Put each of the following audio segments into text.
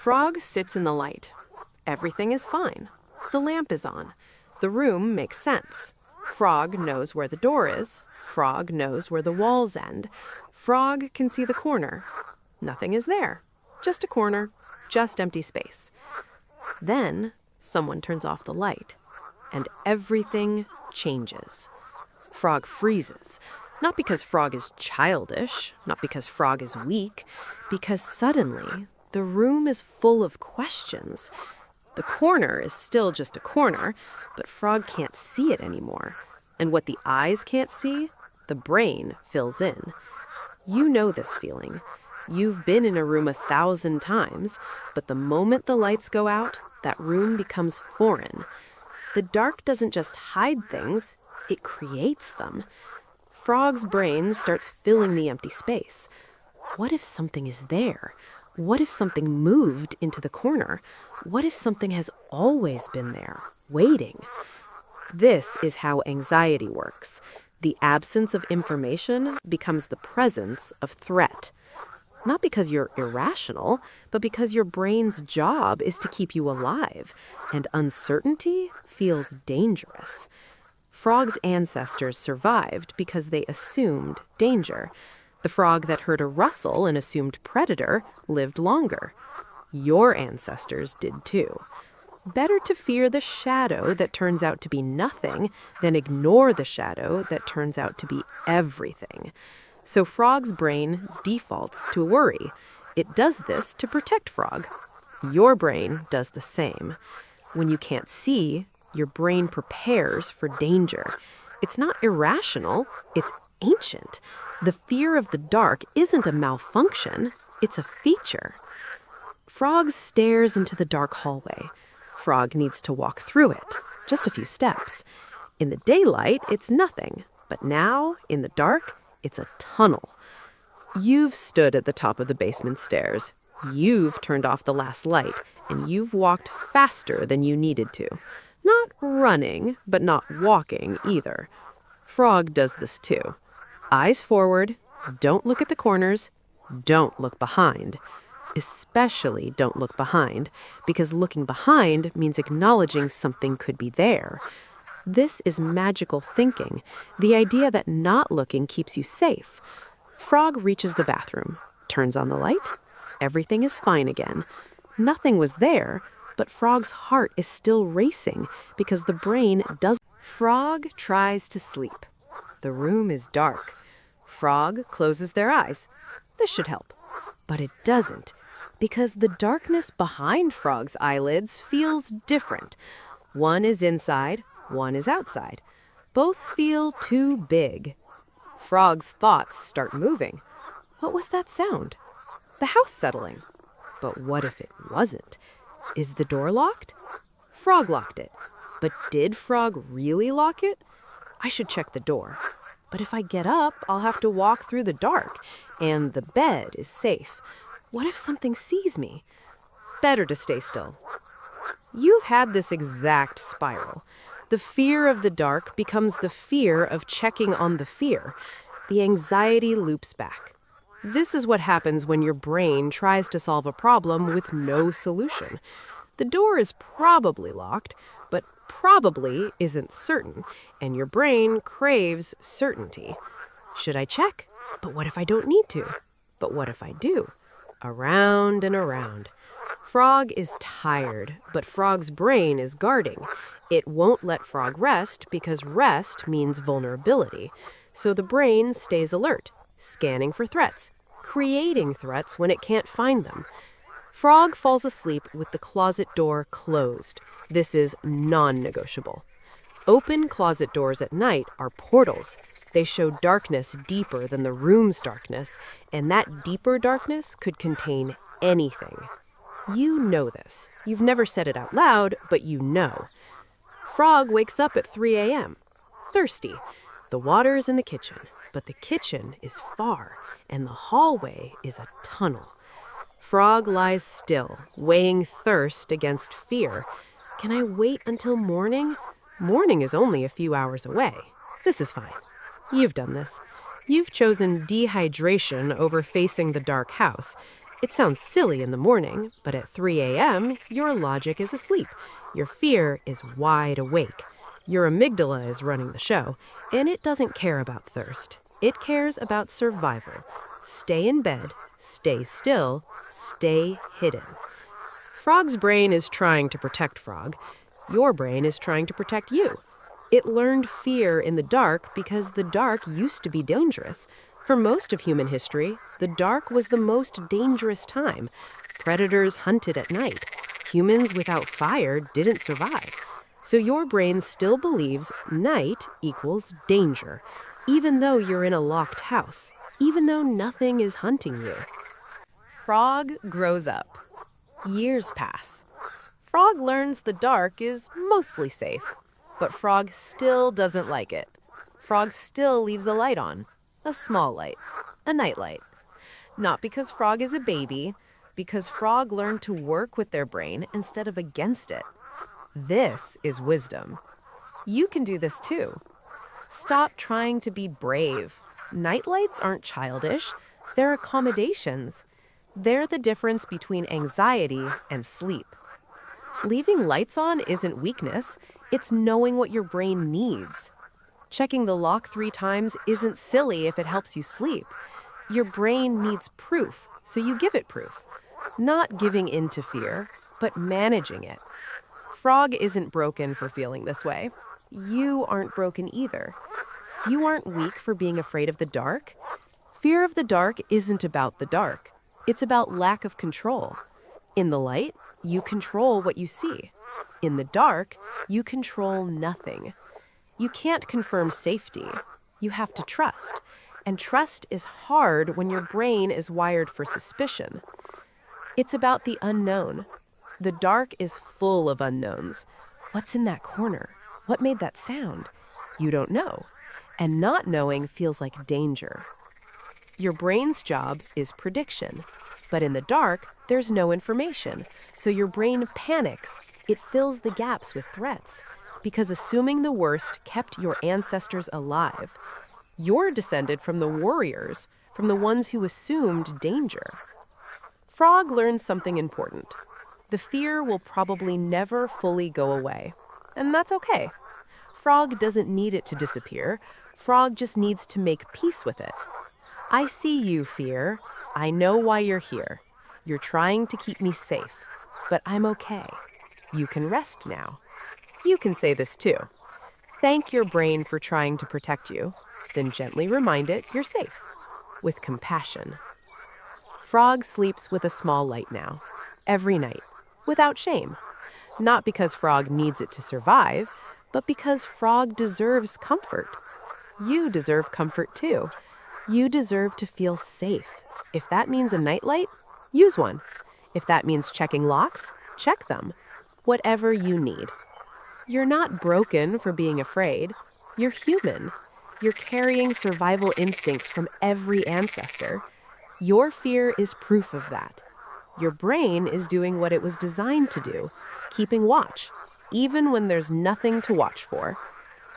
Frog sits in the light. Everything is fine. The lamp is on. The room makes sense. Frog knows where the door is. Frog knows where the walls end. Frog can see the corner. Nothing is there. Just a corner. Just empty space. Then someone turns off the light, and everything changes. Frog freezes. Not because Frog is childish, not because Frog is weak, because suddenly the room is full of questions. The corner is still just a corner, but Frog can't see it anymore. And what the eyes can't see, the brain fills in. You know this feeling. You've been in a room 1,000 times, but the moment the lights go out, that room becomes foreign. The dark doesn't just hide things, it creates them. Frog's brain starts filling the empty space. What if something is there? What if something moved into the corner? What if something has always been there, waiting? This is how anxiety works. The absence of information becomes the presence of threat. Not because you're irrational, but because your brain's job is to keep you alive, and uncertainty feels dangerous. Frog's ancestors survived because they assumed danger. The frog that heard a rustle and assumed predator lived longer. Your ancestors did too. Better to fear the shadow that turns out to be nothing than ignore the shadow that turns out to be everything. So Frog's brain defaults to worry. It does this to protect Frog. Your brain does the same. When you can't see, your brain prepares for danger. It's not irrational, it's ancient. The fear of the dark isn't a malfunction, it's a feature. Frog stares into the dark hallway. Frog needs to walk through it, just a few steps. In the daylight, it's nothing, but now, in the dark, it's a tunnel. You've stood at the top of the basement stairs. You've turned off the last light, and you've walked faster than you needed to. Not running, but not walking either. Frog does this too. Eyes forward, don't look at the corners, don't look behind. Especially don't look behind, because looking behind means acknowledging something could be there. This is magical thinking, the idea that not looking keeps you safe. Frog reaches the bathroom, turns on the light. Everything is fine again. Nothing was there, but Frog's heart is still racing because the brain does. Frog tries to sleep. The room is dark. Frog closes their eyes. This should help. But it doesn't, because the darkness behind Frog's eyelids feels different. One is inside, one is outside. Both feel too big. Frog's thoughts start moving. What was that sound? The house settling. But what if it wasn't? Is the door locked? Frog locked it. But did Frog really lock it? I should check the door. But if I get up, I'll have to walk through the dark, and the bed is safe. What if something sees me? Better to stay still. You've had this exact spiral. The fear of the dark becomes the fear of checking on the fear. The anxiety loops back. This is what happens when your brain tries to solve a problem with no solution. The door is probably locked, but probably isn't certain, and your brain craves certainty. Should I check? But what if I don't need to? But what if I do? Around and around. Frog is tired, but Frog's brain is guarding. It won't let Frog rest because rest means vulnerability. So the brain stays alert, scanning for threats, creating threats when it can't find them. Frog falls asleep with the closet door closed. This is non-negotiable. Open closet doors at night are portals. They show darkness deeper than the room's darkness, and that deeper darkness could contain anything. You know this. You've never said it out loud, but you know. Frog wakes up at 3 a.m., thirsty. The water is in the kitchen, but the kitchen is far, and the hallway is a tunnel. Frog lies still, weighing thirst against fear. Can I wait until morning? Morning is only a few hours away. This is fine. You've done this. You've chosen dehydration over facing the dark house. It sounds silly in the morning, but at 3 a.m., your logic is asleep. Your fear is wide awake. Your amygdala is running the show, and it doesn't care about thirst. It cares about survival. Stay in bed, stay still, stay hidden. Frog's brain is trying to protect Frog. Your brain is trying to protect you. It learned fear in the dark because the dark used to be dangerous. For most of human history, the dark was the most dangerous time. Predators hunted at night. Humans without fire didn't survive. So your brain still believes night equals danger, even though you're in a locked house, even though nothing is hunting you. Frog grows up. Years pass. Frog learns the dark is mostly safe, but Frog still doesn't like it. Frog still leaves a light on, a small light, a night light. Not because Frog is a baby, because Frog learned to work with their brain instead of against it. This is wisdom. You can do this too. Stop trying to be brave. Nightlights aren't childish, they're accommodations. They're the difference between anxiety and sleep. Leaving lights on isn't weakness, it's knowing what your brain needs. Checking the lock 3 times isn't silly if it helps you sleep. Your brain needs proof, so you give it proof. Not giving in to fear, but managing it. Frog isn't broken for feeling this way. You aren't broken either. You aren't weak for being afraid of the dark. Fear of the dark isn't about the dark. It's about lack of control. In the light, you control what you see. In the dark, you control nothing. You can't confirm safety. You have to trust. And trust is hard when your brain is wired for suspicion. It's about the unknown. The dark is full of unknowns. What's in that corner? What made that sound? You don't know. And not knowing feels like danger. Your brain's job is prediction. But in the dark, there's no information. So your brain panics. It fills the gaps with threats. Because assuming the worst kept your ancestors alive. You're descended from the warriors, from the ones who assumed danger. Frog learns something important. The fear will probably never fully go away. And that's okay. Frog doesn't need it to disappear. Frog just needs to make peace with it. I see you, fear. I know why you're here. You're trying to keep me safe. But I'm okay. You can rest now. You can say this too. Thank your brain for trying to protect you. Then gently remind it you're safe. With compassion. Frog sleeps with a small light now. Every night. Without shame. Not because Frog needs it to survive, but because Frog deserves comfort. You deserve comfort too. You deserve to feel safe. If that means a nightlight, use one. If that means checking locks, check them. Whatever you need. You're not broken for being afraid. You're human. You're carrying survival instincts from every ancestor. Your fear is proof of that. Your brain is doing what it was designed to do, keeping watch, even when there's nothing to watch for.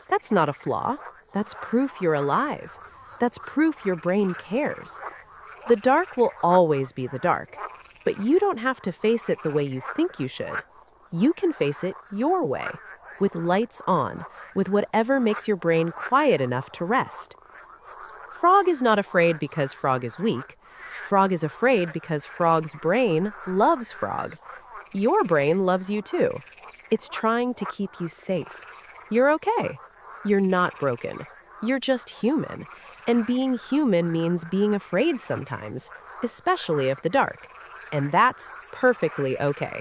That's not a flaw. That's proof you're alive. That's proof your brain cares. The dark will always be the dark, but you don't have to face it the way you think you should. You can face it your way, with lights on, with whatever makes your brain quiet enough to rest. Frog is not afraid because Frog is weak. Frog is afraid because Frog's brain loves Frog. Your brain loves you too. It's trying to keep you safe. You're okay. You're not broken. You're just human. And being human means being afraid sometimes, especially of the dark. And that's perfectly okay.